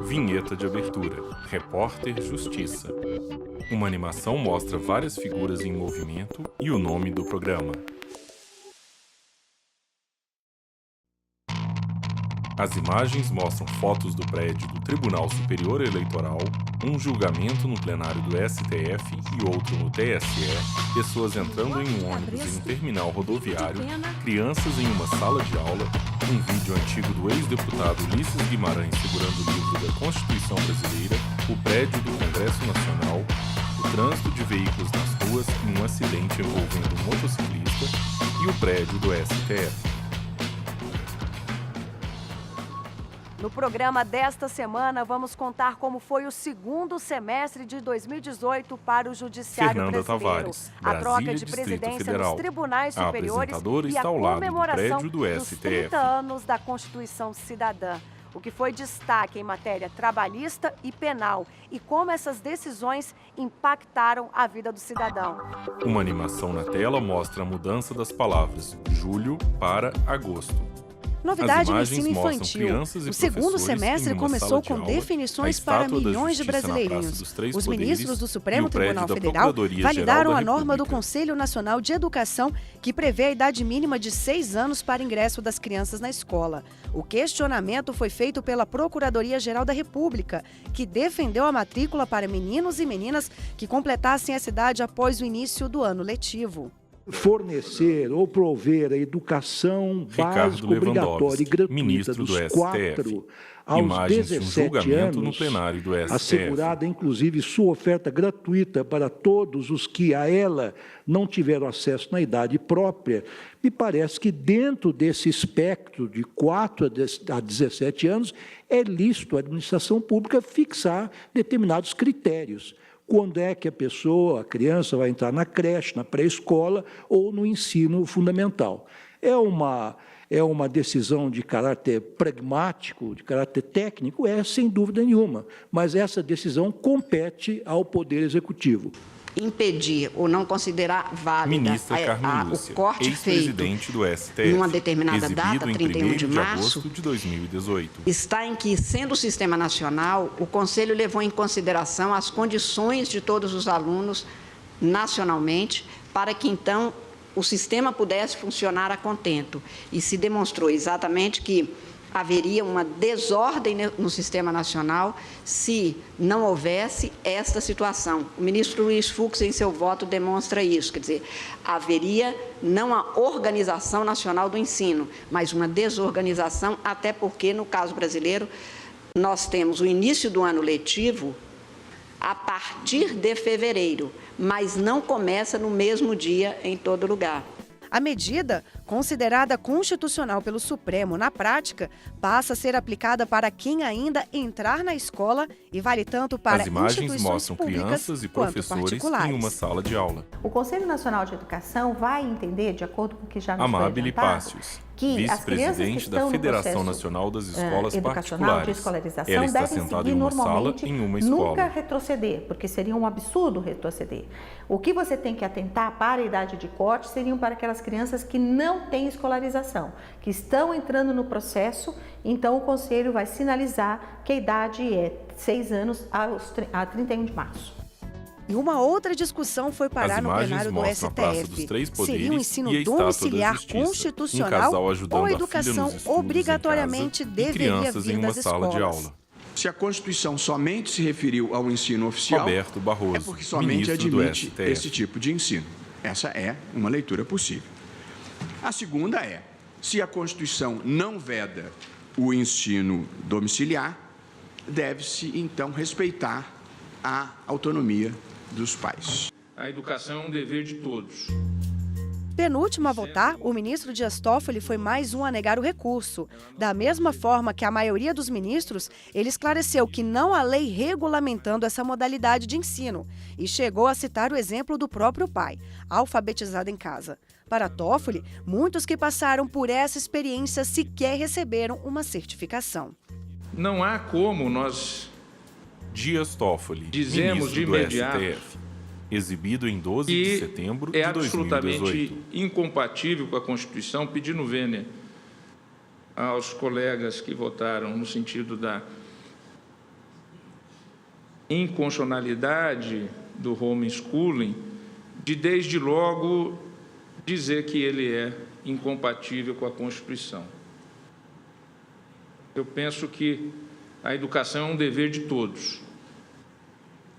Vinheta de abertura. Repórter Justiça. Uma animação mostra várias figuras em movimento e o nome do programa. As imagens mostram fotos do prédio do Tribunal Superior Eleitoral, um julgamento no plenário do STF e outro no TSE, pessoas entrando em um ônibus em um terminal rodoviário, crianças em uma sala de aula, um vídeo antigo do ex-deputado Ulisses Guimarães segurando o livro da Constituição Brasileira, o prédio do Congresso Nacional, o trânsito de veículos nas ruas em um acidente envolvendo um motociclista e o prédio do STF. No programa desta semana, vamos contar como foi o segundo semestre de 2018 para o Judiciário Fernanda brasileiro. Tavares, a troca Brasília, de Distrito presidência Federal. nos tribunais A superiores apresentadora e a está ao lado do comemoração prédio do dos STF. 30 anos da Constituição Cidadã. O que foi destaque em matéria trabalhista e penal e como essas decisões impactaram a vida do cidadão. Uma animação na tela mostra a mudança das palavras julho para agosto. Novidade no As imagens ensino mostram infantil. crianças e O segundo professores semestre em uma começou sala de com aula, definições a para estátua da milhões de Justiça na Praça brasileirinhos. dos Três Os Poderes ministros do Supremo e o prédio Tribunal da Federal Procuradoria-Geral validaram da a norma do República. Conselho Nacional de Educação, que prevê a idade mínima de 6 anos para ingresso das crianças na escola. O questionamento foi feito pela Procuradoria-Geral da República, que defendeu a matrícula para meninos e meninas que completassem essa idade após o início do ano letivo. Fornecer ou prover a educação básica, obrigatória e gratuita ministro dos do 4 STF. aos Imagens de um 17 julgamento no anos, plenário do STF. assegurada inclusive sua oferta gratuita para todos os que a ela não tiveram acesso na idade própria, me parece que dentro desse espectro de 4 a 17 anos é lícito a administração pública fixar determinados critérios. Quando é que a criança vai entrar na creche, na pré-escola ou no ensino fundamental. É uma decisão de caráter pragmático, de caráter técnico, sem dúvida nenhuma, mas essa decisão compete ao Poder Executivo. Impedir ou não considerar válida Ministra Carmen Lúcia, o corte feito ex-presidente do STF, numa determinada data, exibido em 31 de 1º março, agosto de 2018. está em que, sendo o sistema nacional, o Conselho levou em consideração as condições de todos os alunos nacionalmente, para que, então, o sistema pudesse funcionar a contento. E se demonstrou exatamente que haveria uma desordem no sistema nacional se não houvesse esta situação. O ministro Luiz Fux, em seu voto, demonstra isso, quer dizer, haveria não a organização nacional do ensino, mas uma desorganização, até porque, no caso brasileiro, nós temos o início do ano letivo a partir de fevereiro, mas não começa no mesmo dia em todo lugar. A medida, considerada constitucional pelo Supremo na prática, passa a ser aplicada para quem ainda entrar na escola e vale tanto para As imagens instituições mostram públicas crianças e quanto professores particulares. em uma sala de aula. O Conselho Nacional de Educação vai entender, de acordo com o que já nos foi Amábile adiantado, Pácios, que as crianças que vice-presidente da estão no Federação processo Nacional das Escolas educacional de Particulares. escolarização Ela está devem sentada seguir em uma sala normalmente, em uma escola. nunca retroceder, porque seria um absurdo retroceder. O que você tem que atentar para a idade de corte seriam para aquelas crianças que não têm escolarização, que estão entrando no processo, então o Conselho vai sinalizar que a idade é 6 anos a 31 de março. E uma outra discussão foi parar no plenário do mostram a Praça dos STF. Três Poderes Seria o ensino e a Estátua da domiciliar Justiça. Um constitucional casal ajudando ou a a filha educação nos estudos obrigatoriamente em casa deveria e crianças vir em uma das sala de escolas. aula. Se a Constituição somente se referiu ao ensino oficial, Roberto Barroso, é porque somente ministro do admite STF. esse tipo de ensino. Essa é uma leitura possível. A segunda é, se a Constituição não veda o ensino domiciliar, deve-se, então, respeitar a autonomia dos pais. A educação é um dever de todos. Penúltimo a votar, o ministro Dias Toffoli foi mais um a negar o recurso. Da mesma forma que a maioria dos ministros, ele esclareceu que não há lei regulamentando essa modalidade de ensino e chegou a citar o exemplo do próprio pai, alfabetizado em casa. Para Toffoli, muitos que passaram por essa experiência sequer receberam uma certificação. Não há como nós Dias Toffoli, dizemos de ministro do imediato STF, exibido em 12 de que setembro de é 2018. absolutamente incompatível com a Constituição pedir no vênia aos colegas que votaram no sentido da inconstitucionalidade do homeschooling, de desde logo dizer que ele é incompatível com a Constituição. Eu penso que a educação é um dever de todos.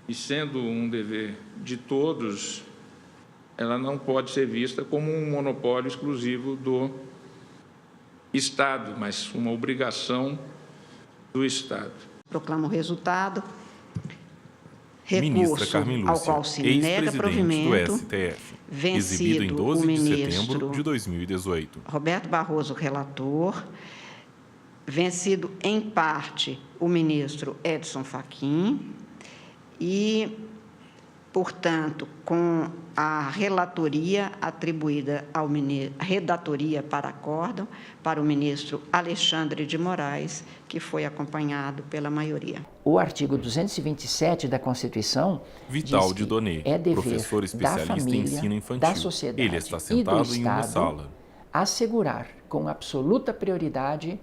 E sendo um dever de todos, ela não pode ser vista como um monopólio exclusivo do Estado, mas uma obrigação do Estado. Proclamo o resultado. Ministra Recurso Carmen ao Lúcia, qual se nega ex-presidente provimento, do STF, vencido exibido em 12 o de ministro setembro de 2018. Roberto Barroso, relator. Vencido em parte o ministro Edson Fachin e, portanto, com a relatoria atribuída ao redatoria para acórdão para o ministro Alexandre de Moraes, que foi acompanhado pela maioria. O artigo 227 da Constituição Vital diz de Donê, é dever professor especialista da família, em ensino infantil. da sociedade Ele está e do sentado em uma Estado sala. assegurar com absoluta prioridade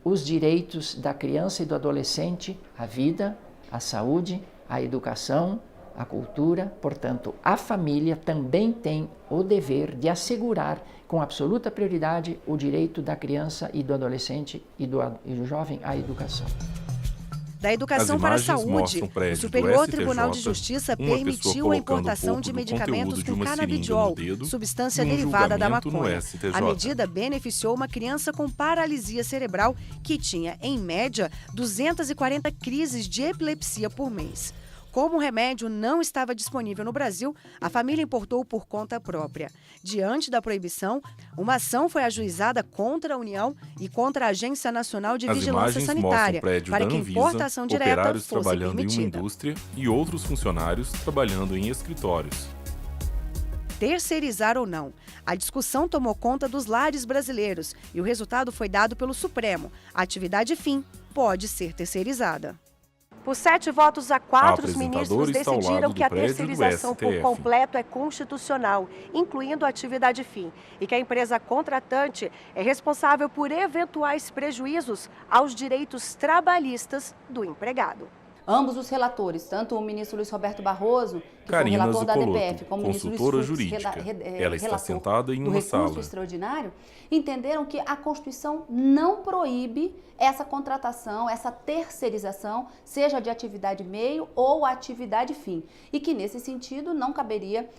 os direitos da criança e do adolescente à vida, à saúde, à educação, à cultura. Portanto, a família também tem o dever de assegurar com absoluta prioridade o direito da criança e do adolescente e do jovem à educação. Da educação para a saúde, o Superior Tribunal de Justiça permitiu a importação de medicamentos com canabidiol, substância derivada da maconha. A medida beneficiou uma criança com paralisia cerebral que tinha, em média, 240 crises de epilepsia por mês. Como o remédio não estava disponível no Brasil, a família importou por conta própria. Diante da proibição, uma ação foi ajuizada contra a União e contra a Agência Nacional de Vigilância Sanitária para que a importação direta operários fosse trabalhando permitida. em uma indústria e outros funcionários trabalhando em escritórios. Terceirizar ou não, a discussão tomou conta dos lares brasileiros e o resultado foi dado pelo Supremo. A atividade fim pode ser terceirizada. Por 7 votos a 4, os ministros decidiram que a terceirização por completo é constitucional, incluindo a atividade fim, e que a empresa contratante é responsável por eventuais prejuízos aos direitos trabalhistas do empregado. Ambos os relatores, tanto o ministro Luiz Roberto Barroso, que foi o relator da DPF, como o ministro Luiz Fux, ela está sentada em uma sala extraordinário, entenderam que a Constituição não proíbe essa contratação, essa terceirização, seja de atividade meio ou atividade fim, e que nesse sentido não caberia,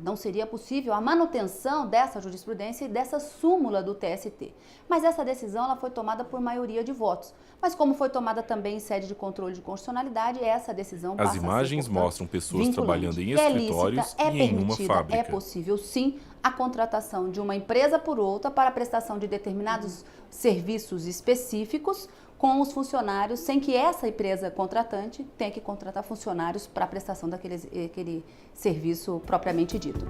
não seria possível a manutenção dessa jurisprudência e dessa súmula do TST. Mas essa decisão ela foi tomada por maioria de votos. Mas como foi tomada também em sede de controle de constitucionalidade, essa decisão passa a ser, imagens mostram pessoas trabalhando em escritórios e em uma fábrica. É possível, sim, a contratação de uma empresa por outra para a prestação de determinados serviços específicos com os funcionários, sem que essa empresa contratante tenha que contratar funcionários para a prestação daquele serviço propriamente dito.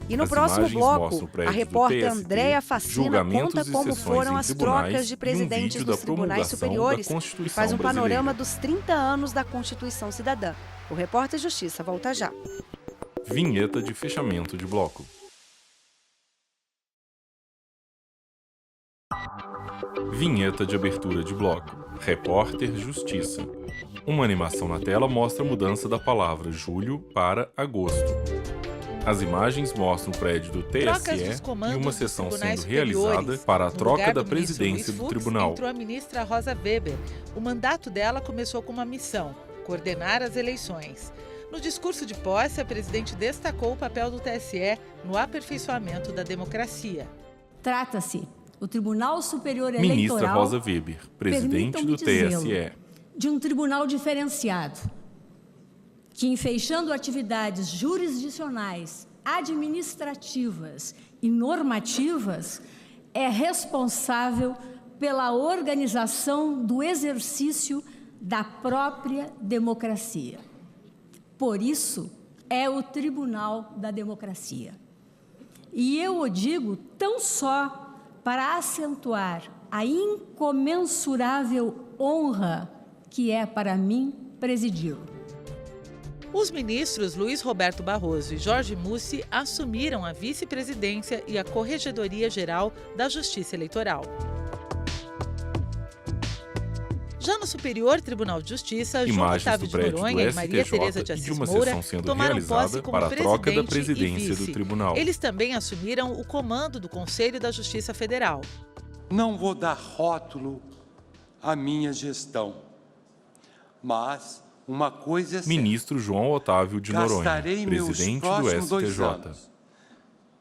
E no próximo bloco, a repórter Andréa Facina conta como foram as trocas de presidentes dos tribunais superiores e faz um panorama dos 30 anos da Constituição Cidadã. O Repórter Justiça volta já. Vinheta de fechamento de bloco. Vinheta de abertura de bloco. Repórter Justiça. Uma animação na tela mostra a mudança da palavra julho para agosto. As imagens mostram o prédio do TSE e uma sessão sendo realizada para a troca da presidência do tribunal. Entrou a ministra Rosa Weber. O mandato dela começou com uma missão: coordenar as eleições. No discurso de posse, a presidente destacou o papel do TSE no aperfeiçoamento da democracia. Trata-se o Tribunal Superior Eleitoral, Ministra Rosa Weber, presidente do TSE, de um tribunal diferenciado, que, enfeixando atividades jurisdicionais, administrativas e normativas, é responsável pela organização do exercício da própria democracia. Por isso, é o Tribunal da Democracia. E eu o digo tão só para acentuar a incomensurável honra que é para mim presidi-lo. Os ministros Luiz Roberto Barroso e Jorge Mussi assumiram a vice-presidência e a Corregedoria Geral da Justiça Eleitoral. Já no Superior Tribunal de Justiça, João Imagens Otávio do de prédio Noronha do e Maria STJ Tereza de e de Assis uma Moura sessão sendo tomaram realizada posse como para a troca da presidente presidência e vice. do tribunal. Eles também assumiram o comando do Conselho da Justiça Federal. Não vou dar rótulo à minha gestão, mas uma coisa é certa. Ministro João Otávio de Noronha, Gastarei meus presidente do próximos 2 STJ. anos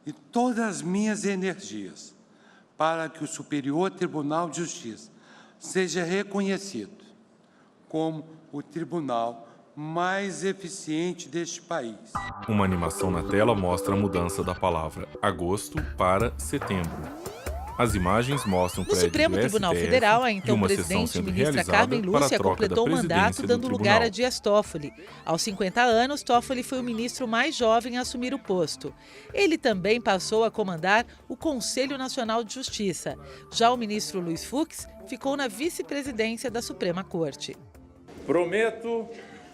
e todas as minhas energias para que o Superior Tribunal de Justiça seja reconhecido como o tribunal mais eficiente deste país. Uma animação na tela mostra a mudança da palavra agosto para setembro. As imagens mostram o No prédio Supremo do Tribunal STF Federal, a e então uma sessão presidente sendo ministra realizada Carmen para a Lúcia troca completou da o mandato, presidência do dando lugar a tribunal. Dias Toffoli. Aos 50 anos, Toffoli foi o ministro mais jovem a assumir o posto. Ele também passou a comandar o Conselho Nacional de Justiça. Já o ministro Luiz Fux ficou na vice-presidência da Suprema Corte. Prometo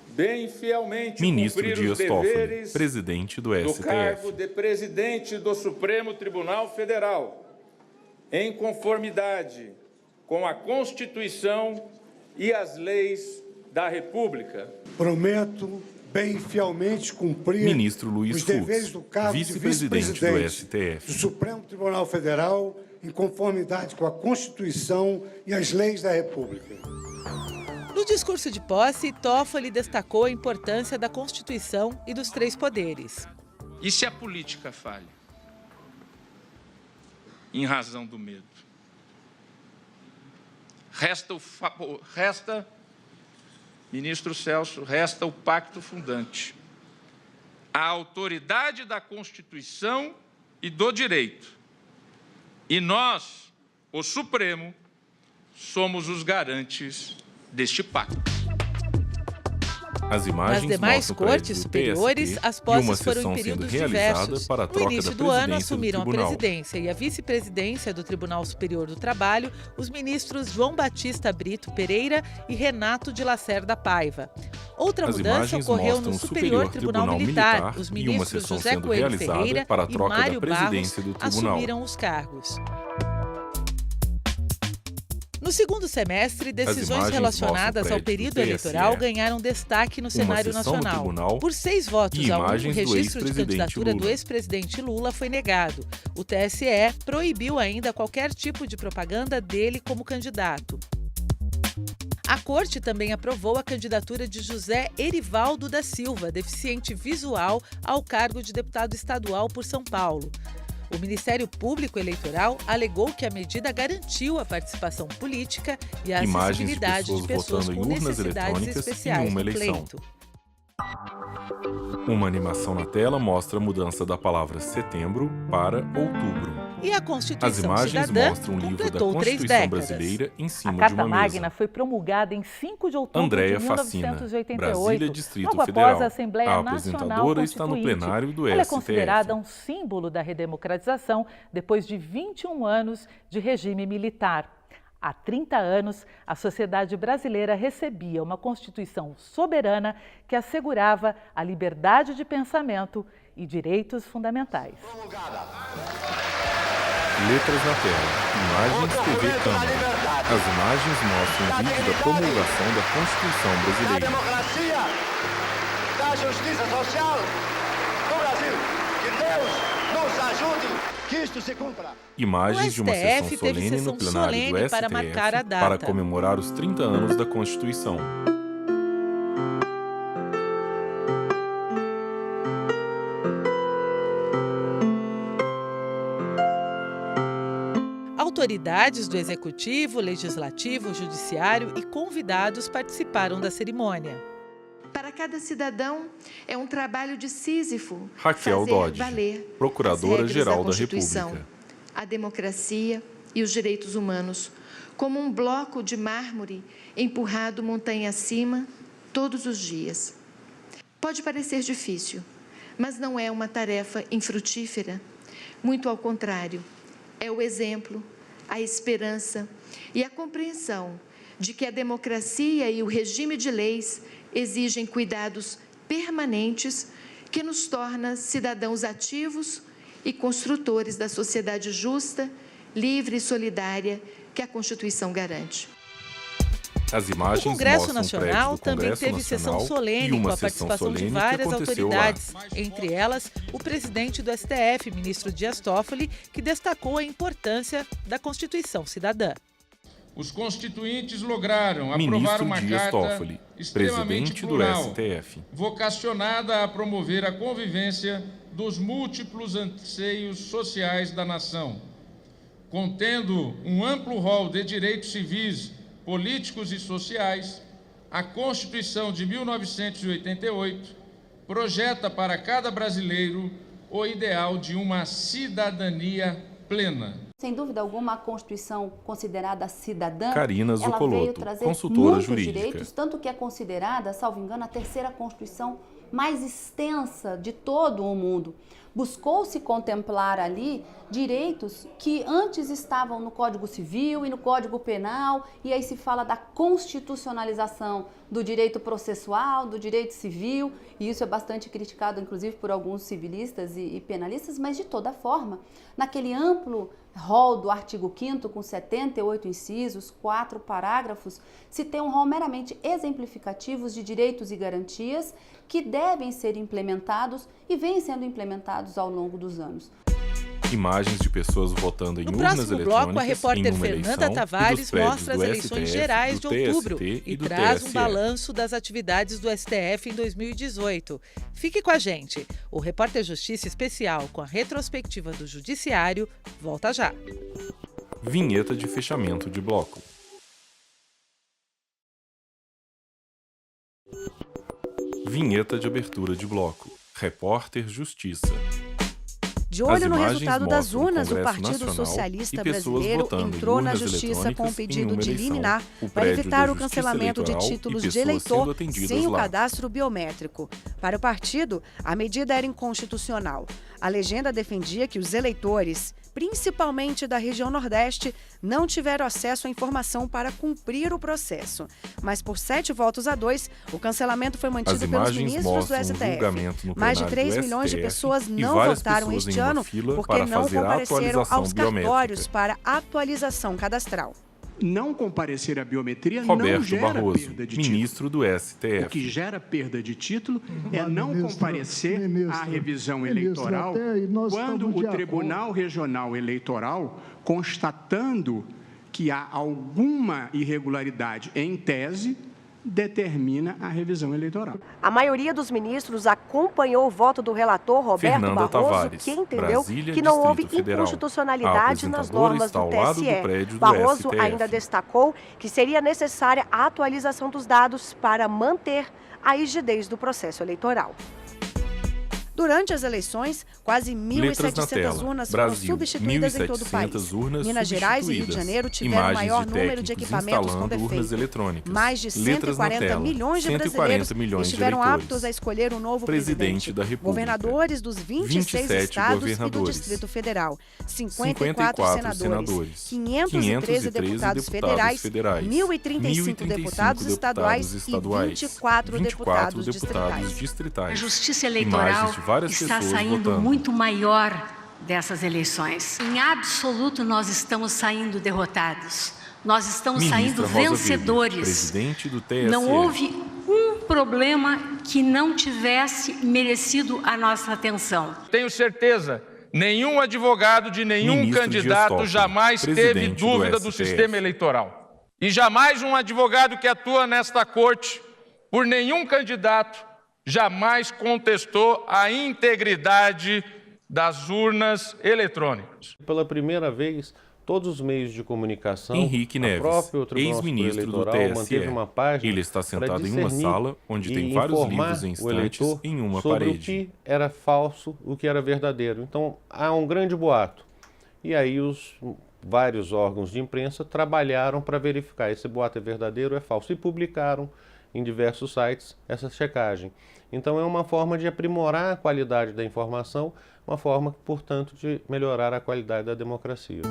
bem fielmente Ministro cumprir Dias os Toffoli, deveres presidente do do STF. cargo de presidente do Supremo Tribunal Federal, em conformidade com a Constituição e as leis da República. Prometo bem fielmente cumprir Ministro Luiz os deveres Fux, do cargo de vice-presidente do vice-presidente STF. do Supremo Tribunal Federal, em conformidade com a Constituição e as leis da República. No discurso de posse, Toffoli destacou a importância da Constituição e dos 3 poderes. E se a política falha? Em razão do medo. Resta, ministro Celso, resta o pacto fundante. A autoridade da Constituição e do direito. E nós, o Supremo, somos os garantes deste pacto. As imagens Nas demais mostram o prédio cortes do superiores, TST as e uma posses foram em sessão períodos sendo realizada diversos. para a No troca início da do ano, presidência assumiram do a tribunal. presidência e a vice-presidência do Tribunal Superior do Trabalho os ministros João Batista Brito Pereira e Renato de Lacerda Paiva. Outra As mudança imagens ocorreu mostram no o Superior Tribunal Militar. Os e uma ministros sessão José sendo Coelho realizada Ferreira para a e troca Mário da presidência Barros do tribunal. assumiram os cargos. No segundo semestre, decisões imagens relacionadas mostram ao o prédio do período TSE, eleitoral ganharam destaque no cenário sessão no nacional. tribunal Por 6 votos e a 1, o imagens do registro de ex-presidente candidatura do Lula. ex-presidente Lula foi negado. O TSE proibiu ainda qualquer tipo de propaganda dele como candidato. A Corte também aprovou a candidatura de José Erivaldo da Silva, deficiente visual, ao cargo de deputado estadual por São Paulo. O Ministério Público Eleitoral alegou que a medida garantiu a participação política e a acessibilidade de pessoas votando com em urnas necessidades eletrônicas especiais em uma no eleição. pleito. Uma animação na tela mostra a mudança da palavra setembro para outubro. E a As Constituição imagens Cidadã mostram um livro da completou 3 Constituição décadas. brasileira em A cima de Carta uma Magna mesa. foi promulgada em 5 de outubro Andréa de Facina, 1988, Brasília, Distrito logo Federal. após a Assembleia A Nacional apresentadora está no Constituinte. plenário do Ela é STF. considerada um símbolo da redemocratização depois de 21 anos de regime militar. Há 30 anos, a sociedade brasileira recebia uma Constituição soberana que assegurava a liberdade de pensamento e direitos fundamentais. Letras na tela. Imagens TV Câmara. As imagens mostram o vídeo da promulgação da Constituição brasileira. Da democracia, da justiça social no Brasil. Que Deus nos ajude que isto se cumpra. Imagens de uma STF sessão teve solene no sessão plenário do solene para STF marcar a data. para comemorar os 30 anos da Constituição. Autoridades do Executivo, Legislativo, Judiciário e convidados participaram da cerimônia. Para cada cidadão, é um trabalho de Sísifo Raquel fazer Dodge, valer Procuradora-Geral da Constituição, República. a democracia e os direitos humanos, como um bloco de mármore empurrado montanha acima todos os dias. Pode parecer difícil, mas não é uma tarefa infrutífera. Muito ao contrário, é o exemplo, a esperança e a compreensão de que a democracia e o regime de leis exigem cuidados permanentes que nos torna cidadãos ativos e construtores da sociedade justa, livre e solidária que a Constituição garante. As O imagens Congresso mostram o prédio Nacional do também Congresso teve sessão Nacional solene e com uma a sessão participação de solene que várias aconteceu autoridades, lá. entre elas o presidente do STF, ministro Dias Toffoli, que destacou a importância da Constituição Cidadã. Os constituintes lograram aprovar Ministro uma Dias carta Toffoli, extremamente presidente do plural, STF. vocacionada a promover a convivência dos múltiplos anseios sociais da nação, contendo um amplo rol de direitos civis, políticos e sociais. A Constituição de 1988 projeta para cada brasileiro o ideal de uma cidadania plena. Sem dúvida alguma, a Constituição considerada cidadã, Karina ela Zoccoloto, veio trazer consultora muitos jurídica. direitos, tanto que é considerada, salvo engano, a terceira Constituição mais extensa de todo o mundo. Buscou-se contemplar ali direitos que antes estavam no Código Civil e no Código Penal, e aí se fala da constitucionalização do direito processual, do direito civil, e isso é bastante criticado, inclusive, por alguns civilistas e penalistas, mas de toda forma, naquele amplo rol do artigo 5º, com 78 incisos, 4 parágrafos, se tem um rol meramente exemplificativos de direitos e garantias que devem ser implementados e vêm sendo implementados ao longo dos anos. Imagens de pessoas votando em No urnas próximo eletrônicas bloco, a repórter em uma Fernanda eleição Tavares e dos prédios mostra as do eleições STF, gerais do de outubro TST e do traz um TSE. balanço das atividades do STF em 2018. Fique com a gente. O Repórter Justiça Especial com a retrospectiva do Judiciário volta já. Vinheta de fechamento de bloco. Vinheta de abertura de bloco. Repórter Justiça. De olho no imagens resultado das mostram o urnas, o Congresso Partido Nacional Socialista e pessoas Brasileiro votando em entrou na urnas Justiça com um eletrônicas em pedido uma de eleição. liminar O para prédio evitar da o Justiça cancelamento de Eleitoral títulos e de pessoas eleitor sendo atendidas sem o lá. cadastro biométrico. Para o partido, a medida era inconstitucional. A legenda defendia que os eleitores, principalmente da região Nordeste, não tiveram acesso à informação para cumprir o processo. Mas por 7-2, o cancelamento foi mantido pelos imagens ministros do mostram o julgamento STF. no Mais de plenário 3 do milhões de STF pessoas e não várias votaram pessoas este em uma ano fila porque para não fazer a compareceram atualização aos biométrica. cartórios para atualização cadastral. Não comparecer à biometria não Roberto gera Barroso, perda de ministro do STF. O que gera perda de título é não comparecer à revisão eleitoral quando o Tribunal Regional Eleitoral, constatando que há alguma irregularidade em tese, determina a revisão eleitoral. A maioria dos ministros acompanhou o voto do relator Roberto Fernanda Barroso, Tavares, que entendeu Brasília, que não houve Distrito Federal. inconstitucionalidade A nas apresentadora normas está do ao lado do TSE. prédio do Barroso STF. ainda destacou que seria necessária a atualização dos dados para manter a rigidez do processo eleitoral. Durante as eleições, quase Letras na 1.700 tela. urnas foram Brasil, substituídas em todo o país. 1.700 urnas Minas Gerais e Rio de substituídas. Janeiro tiveram o Imagens maior de número de técnicos equipamentos com instalando urnas defeito. eletrônicas. Mais de Letras na 140 tela. milhões de 140 brasileiros milhões de estiveram eleitores. aptos a escolher um novo Presidente da República. Governadores dos 26 27 estados e do governadores. Distrito Federal. 54 senadores. 513 deputados federais. 1.035 deputados estaduais e 24 deputados distritais. A Justiça Eleitoral Imagens de várias está pessoas saindo votando. muito maior dessas eleições. Em absoluto, nós estamos saindo derrotados. Nós estamos saindo Ministra Rosa vencedores. Weber, presidente do TSE. Não houve um problema que não tivesse merecido a nossa atenção. Tenho certeza, nenhum advogado de nenhum Ministro candidato Dias Toffoli, jamais teve presidente do dúvida do STF. sistema eleitoral. E jamais um advogado que atua nesta corte, por nenhum candidato, jamais contestou a integridade das urnas eletrônicas. Pela primeira vez, todos os meios de comunicação, Henrique Neves, próprio Tribunal ex-ministro do Eleitoral TSE. manteve uma página Ele está sentado para em uma discernir sala onde tem e vários informar livros em o estantes eleitor em uma sobre parede. o que era falso, o que era verdadeiro. Então, há um grande boato. E aí os vários órgãos de imprensa trabalharam para verificar esse boato é verdadeiro ou é falso e publicaram em diversos sites essa checagem. Então é uma forma de aprimorar a qualidade da informação, uma forma, portanto, de melhorar a qualidade da democracia.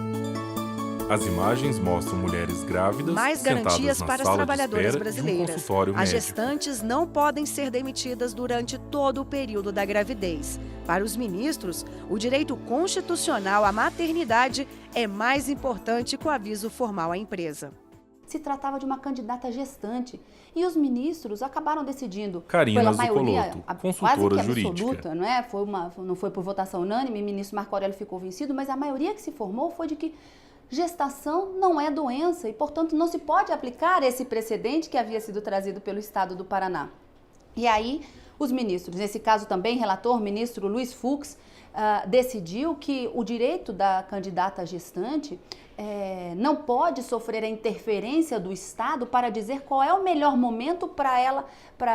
As imagens mostram mulheres grávidas Mais garantias sentadas na para as sala de trabalhadoras espera de um brasileiras. consultório As médico. gestantes não podem ser demitidas durante todo o período da gravidez. Para os ministros, o direito constitucional à maternidade é mais importante que o aviso formal à empresa. se tratava de uma candidata gestante. E os ministros acabaram decidindo Karina pela maioria Zucolotto, quase que jurídica. absoluta, não é? Não foi por votação unânime, o ministro Marco Aurélio ficou vencido, mas a maioria que se formou foi de que gestação não é doença e, portanto, não se pode aplicar esse precedente que havia sido trazido pelo Estado do Paraná. E aí, os ministros, nesse caso também, relator, ministro Luiz Fux, decidiu que o direito da candidata gestante não pode sofrer a interferência do Estado para dizer qual é o melhor momento para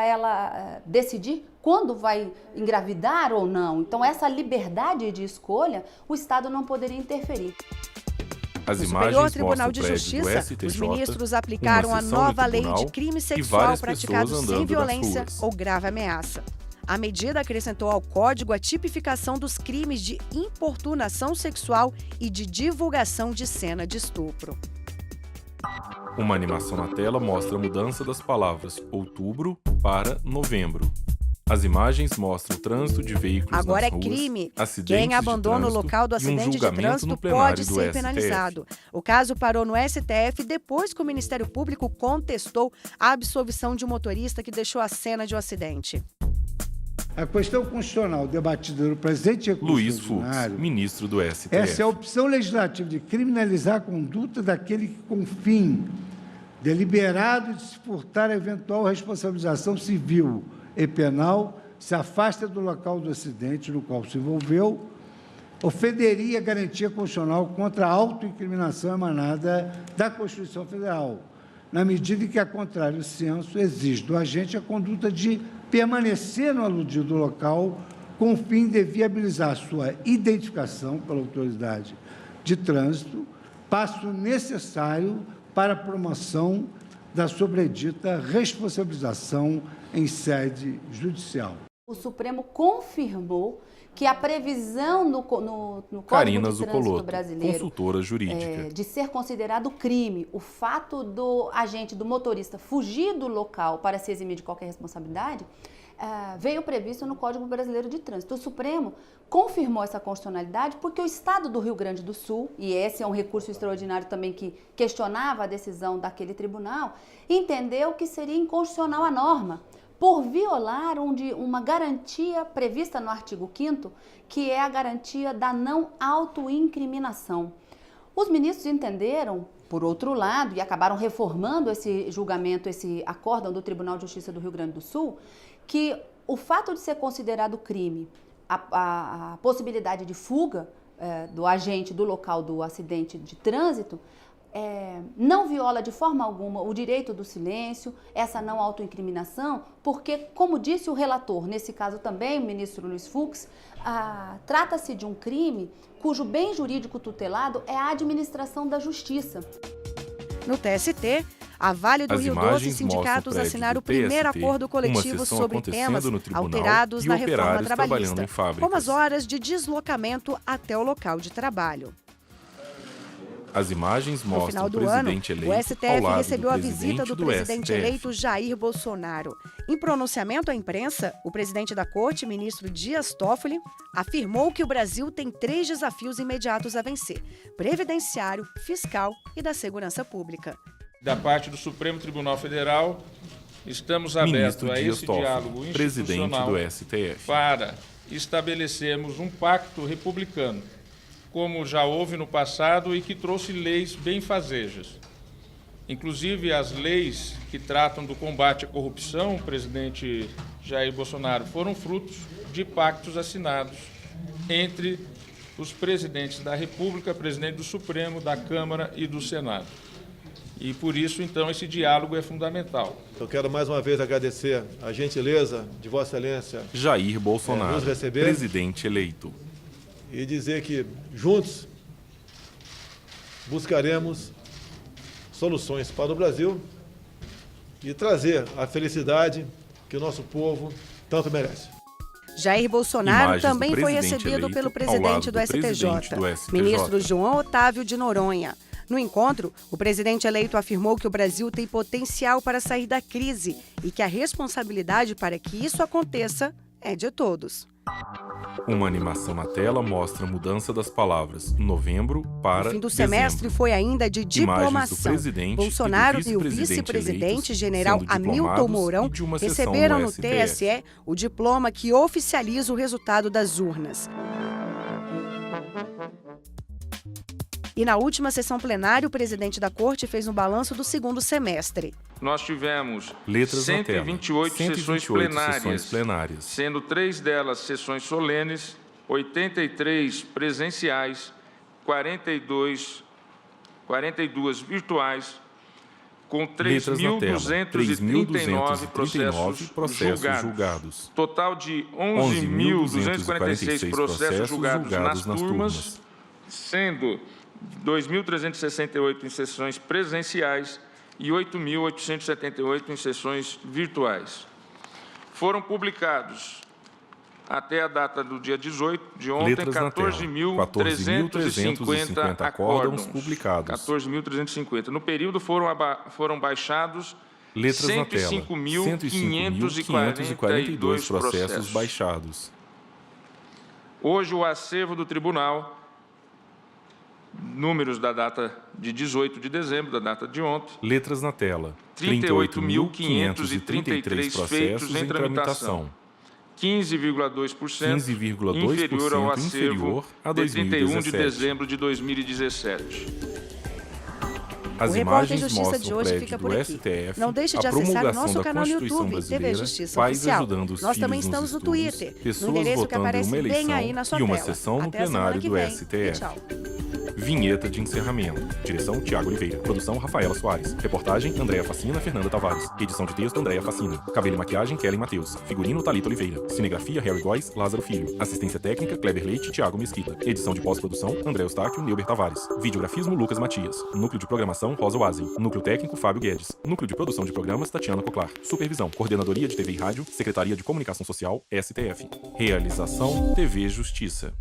ela decidir quando vai engravidar ou não. Então, essa liberdade de escolha, o Estado não poderia interferir. As no imagens Superior Tribunal de mostram o prédio do Justiça, STJ, os ministros aplicaram a uma sessão nova no lei tribunal de crime e sexual várias praticado pessoas sem andando nas violência ruas. ou grave ameaça. A medida acrescentou ao Código a tipificação dos crimes de importunação sexual e de divulgação de cena de estupro. Uma animação na tela mostra a mudança das palavras outubro para novembro. As imagens mostram o trânsito de veículos Agora nas é ruas, crime. acidentes Quem abandona o de local do trânsito e um acidente de julgamento trânsito no plenário pode do ser STF. penalizado. O caso parou no STF depois que o Ministério Público contestou a absolvição de um motorista que deixou a cena de um acidente. A questão constitucional debatida no presente recurso Luiz Fux, ordinário, ministro do STF. essa é a opção legislativa de criminalizar a conduta daquele que, com fim deliberado de se furtar a eventual responsabilização civil e penal, se afasta do local do acidente no qual se envolveu, ofenderia a garantia constitucional contra a autoincriminação emanada da Constituição Federal, na medida em que, a contrário senso, exige do agente a conduta de permanecer no aludido local com o fim de viabilizar sua identificação pela autoridade de trânsito, passo necessário para a promoção da sobredita responsabilização em sede judicial. O Supremo confirmou que a previsão no Código Karina de Trânsito Zucolotto, brasileiro consultora jurídica. De ser considerado crime o fato do agente, do motorista, fugir do local para se eximir de qualquer responsabilidade, veio previsto no Código Brasileiro de Trânsito. O Supremo confirmou essa constitucionalidade porque o Estado do Rio Grande do Sul, e esse é um recurso extraordinário também que questionava a decisão daquele tribunal, entendeu que seria inconstitucional a norma, por violar uma garantia prevista no artigo 5º, que é a garantia da não autoincriminação. Os ministros entenderam, por outro lado, e acabaram reformando esse julgamento, esse acórdão do Tribunal de Justiça do Rio Grande do Sul, que o fato de ser considerado crime, a possibilidade de fuga do agente do local do acidente de trânsito, não viola de forma alguma o direito do silêncio, essa não autoincriminação, porque, como disse o relator, nesse caso também, o ministro Luiz Fux, trata-se de um crime cujo bem jurídico tutelado é a administração da justiça. No TST, a Vale do As Rio Doce e imagens sindicatos mostram o assinaram o prédio do primeiro TST, acordo coletivo uma sessão sobre acontecendo temas no tribunal alterados e na reforma operários trabalhando trabalhista, em fábricas. como as horas de deslocamento até o local de trabalho. As imagens No mostram final o do ano, presidente eleito o ao STF lado recebeu do a visita do presidente STF. eleito Jair Bolsonaro. Em pronunciamento à imprensa, o presidente da Corte, ministro Dias Toffoli, afirmou que o Brasil tem 3 desafios imediatos a vencer: previdenciário, fiscal e da segurança pública. Da parte do Supremo Tribunal Federal, estamos abertos Ministro a Dias esse Toffoli, diálogo presidente institucional do STF. para estabelecermos um pacto republicano, como já houve no passado e que trouxe leis benfazejas. Inclusive, as leis que tratam do combate à corrupção, o presidente Jair Bolsonaro, foram frutos de pactos assinados entre os presidentes da República, presidente do Supremo, da Câmara e do Senado. E, por isso, então, esse diálogo é fundamental. Eu quero mais uma vez agradecer a gentileza de Vossa Excelência Jair Bolsonaro, nos receber, presidente eleito. E dizer que, juntos, buscaremos soluções para o Brasil e trazer a felicidade que o nosso povo tanto merece. Jair Bolsonaro Imagens do também foi presidente recebido eleito pelo ao presidente lado do do STJ, presidente do STJ. ministro João Otávio de Noronha. No encontro, o presidente eleito afirmou que o Brasil tem potencial para sair da crise e que a responsabilidade para que isso aconteça é de todos. Uma animação na tela mostra a mudança das palavras novembro para O fim do semestre foi ainda de diplomação. Bolsonaro e o vice-presidente, general Hamilton Mourão, receberam no TSE o diploma que oficializa o resultado das urnas. E na última sessão plenária, o presidente da Corte fez um balanço do segundo semestre. Nós tivemos Letras 128 sessões plenárias, sendo 3 delas sessões solenes, 83 presenciais, 42 virtuais, com 3.239 processos julgados. Total de 11.246 processos julgados nas turmas, sendo 2.368 em sessões presenciais e 8.878 em sessões virtuais. Foram publicados, até a data do dia 18 de ontem, 14.350 acórdãos publicados. 14.350. No período foram baixados 105.542 processos baixados. Hoje, o acervo do tribunal, números da data de 18 de dezembro, da data de ontem. Letras na tela. 38.533 processos em tramitação. 15,2% inferior ao acervo de 31 de dezembro de 2017. As o Repórter Justiça de hoje fica por aqui. STF, não deixe de acessar o nosso canal no YouTube, TV Justiça Oficial. Nós também estamos no Twitter, no endereço que aparece bem aí na sua tela. E uma sessão no plenário do STF. Tchau. Vinheta de encerramento. Direção, Tiago Oliveira. Produção, Rafaela Soares. Reportagem, Andréa Facina, Fernanda Tavares. Edição de texto, Andréa Facina. Cabelo e maquiagem, Kellen Matheus. Figurino, Thalita Oliveira. Cinegrafia, Harry Góes, Lázaro Filho. Assistência técnica, Kleber Leite, Tiago Mesquita. Edição de pós-produção, André Eustáquio, Neuber Tavares. Videografismo, Lucas Matias. Núcleo de programação, Rosa Oazen. Núcleo técnico, Fábio Guedes. Núcleo de produção de programas, Tatiana Coclar. Supervisão, Coordenadoria de TV e Rádio, Secretaria de Comunicação Social, STF. Realização, TV Justiça.